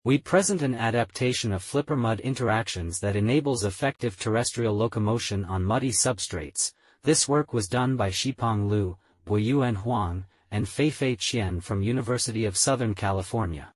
We present an adaptation of flipper-mud interactions that enables effective terrestrial locomotion on muddy substrates. This work was done by Xipeng Liu, Boyuan Huang, and Feifei Qian from University of Southern California.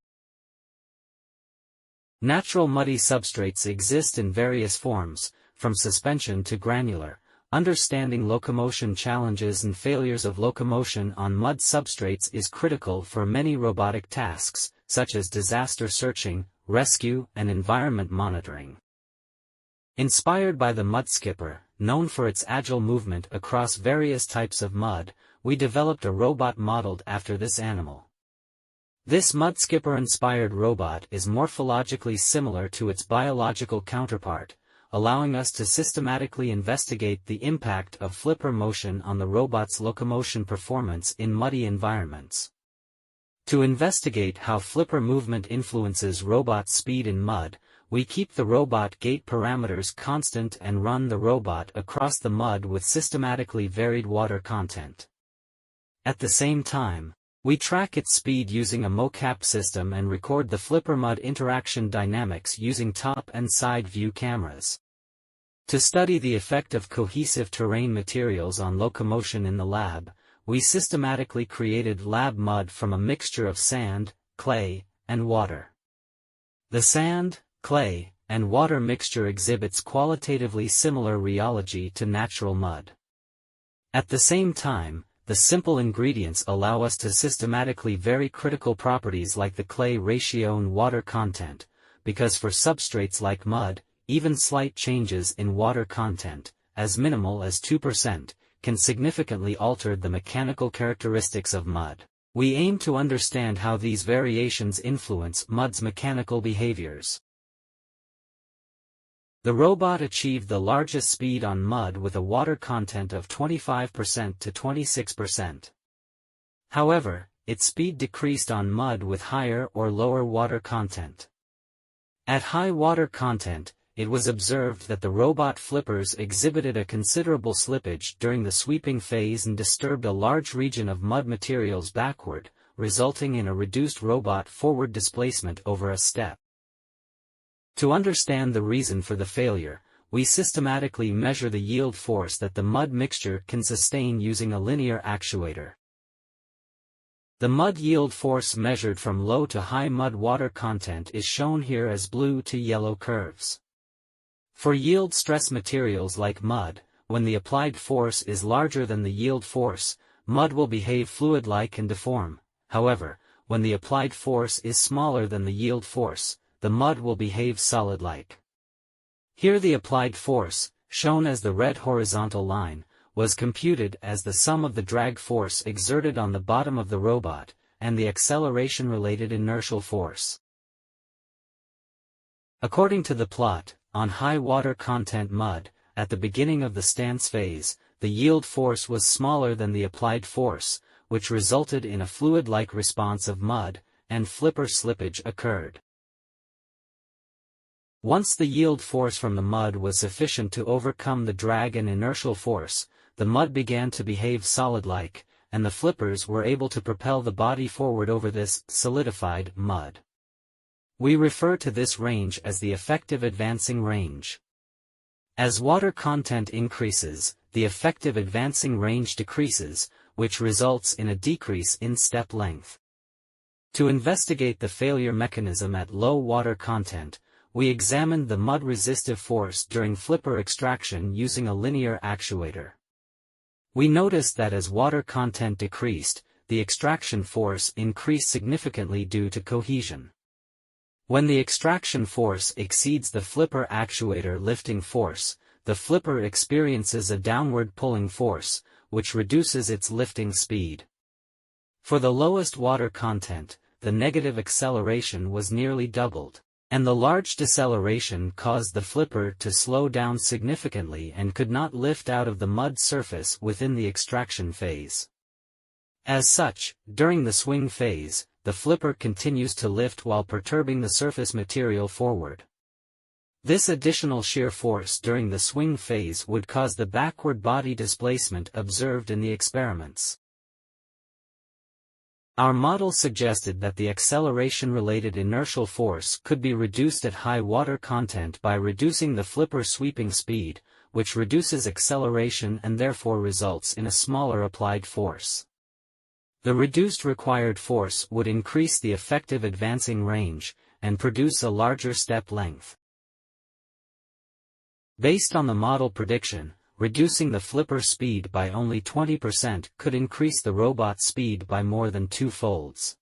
Natural muddy substrates exist in various forms, from suspension to granular. Understanding locomotion challenges and failures of locomotion on mud substrates is critical for many robotic tasks, such as disaster searching, rescue, and environment monitoring. Inspired by the mud skipper, known for its agile movement across various types of mud, we developed a robot modeled after this animal. This mud skipper-inspired robot is morphologically similar to its biological counterpart, allowing us to systematically investigate the impact of flipper motion on the robot's locomotion performance in muddy environments. To investigate how flipper movement influences robot speed in mud, we keep the robot gait parameters constant and run the robot across the mud with systematically varied water content. At the same time, we track its speed using a mocap system and record the flipper-mud interaction dynamics using top and side view cameras. To study the effect of cohesive terrain materials on locomotion in the lab, we systematically created lab mud from a mixture of sand, clay, and water. The sand, clay, and water mixture exhibits qualitatively similar rheology to natural mud. At the same time, the simple ingredients allow us to systematically vary critical properties like the clay ratio and water content, because for substrates like mud, even slight changes in water content, as minimal as 2%, can significantly alter the mechanical characteristics of mud. We aim to understand how these variations influence mud's mechanical behaviors. The robot achieved the largest speed on mud with a water content of 25% to 26%. However, its speed decreased on mud with higher or lower water content. At high water content, it was observed that the robot flippers exhibited a considerable slippage during the sweeping phase and disturbed a large region of mud materials backward, resulting in a reduced robot forward displacement over a step. To understand the reason for the failure, we systematically measure the yield force that the mud mixture can sustain using a linear actuator. The mud yield force measured from low to high mud water content is shown here as blue to yellow curves. For yield stress materials like mud, when the applied force is larger than the yield force, mud will behave fluid-like and deform. However, when the applied force is smaller than the yield force, the mud will behave solid-like. Here the applied force, shown as the red horizontal line, was computed as the sum of the drag force exerted on the bottom of the robot, and the acceleration-related inertial force. According to the plot, on high water content mud, at the beginning of the stance phase, the yield force was smaller than the applied force, which resulted in a fluid-like response of mud, and flipper slippage occurred. Once the yield force from the mud was sufficient to overcome the drag and inertial force, the mud began to behave solid-like, and the flippers were able to propel the body forward over this solidified mud. We refer to this range as the effective advancing range. As water content increases, the effective advancing range decreases, which results in a decrease in step length. To investigate the failure mechanism at low water content, we examined the mud resistive force during flipper extraction using a linear actuator. We noticed that as water content decreased, the extraction force increased significantly due to cohesion. When the extraction force exceeds the flipper actuator lifting force, the flipper experiences a downward pulling force, which reduces its lifting speed. For the lowest water content, the negative acceleration was nearly doubled, and the large deceleration caused the flipper to slow down significantly and could not lift out of the mud surface within the extraction phase. As such, during the swing phase, the flipper continues to lift while perturbing the surface material forward. This additional shear force during the swing phase would cause the backward body displacement observed in the experiments. Our model suggested that the acceleration-related inertial force could be reduced at high water content by reducing the flipper sweeping speed, which reduces acceleration and therefore results in a smaller applied force. The reduced required force would increase the effective advancing range, and produce a larger step length. Based on the model prediction, reducing the flipper speed by only 20% could increase the robot speed by more than 2-folds.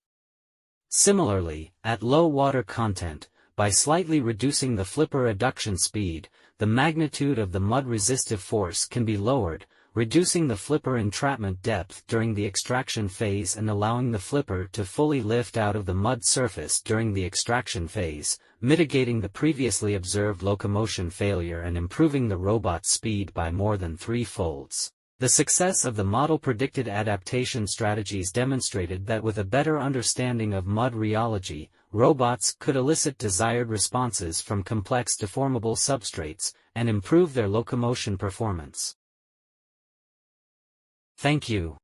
Similarly, at low water content, by slightly reducing the flipper adduction speed, the magnitude of the mud-resistive force can be lowered, reducing the flipper entrapment depth during the extraction phase and allowing the flipper to fully lift out of the mud surface during the extraction phase, mitigating the previously observed locomotion failure and improving the robot's speed by more than 3-folds. The success of the model-predicted adaptation strategies demonstrated that with a better understanding of mud rheology, robots could elicit desired responses from complex deformable substrates and improve their locomotion performance. Thank you.